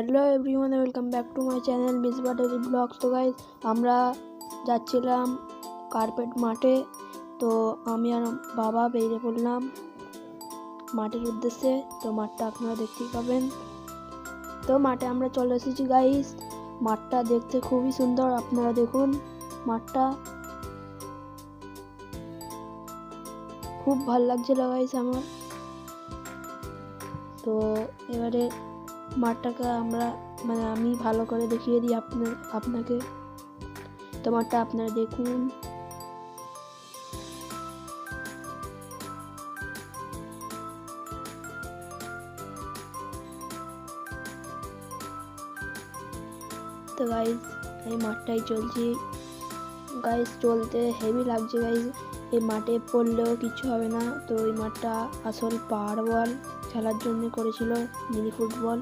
Hello everyone, welcome back to my channel Misba daily vlogs. তো guys আমরা যাচ্ছিলাম carpet মাঠে। তো আমি আর বাবা বেরিয়ে পড়লাম মাঠের উদ্দেশ্যে। তো মাঠটা আপনারা দেখতেই পাবেন। তো মাঠে আমরা চলে এসেছি গাইজ। মাঠটা দেখতে খুবই সুন্দর, আপনারা দেখুন। মাঠটা খুব ভালো লাগছিল গাইজ আমার। তো এবারে মাঠটাকে আমি ভালো করে দেখিয়ে দিই আপনাকে। তো মাঠটা আপনারা দেখুন। তো গাইজ এই মাঠটাই চলছি গাইজ, চলতে হেভি লাগছে গাইজ। এই মাঠে পড়লেও কিছু হবে না। তো এই মাঠটা আসল পাহাড় বল খেলার জন্য করেছিল, মিনি ফুটবল।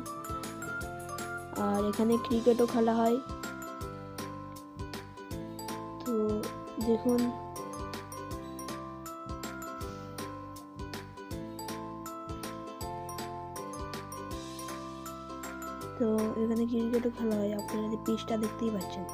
আর এখানে ক্রিকেটও খেলা হয়। তো দেখুন, তো এখানে ক্রিকেটও খেলা হয়, আপনারা পিচটা দেখতেই পাচ্ছেন।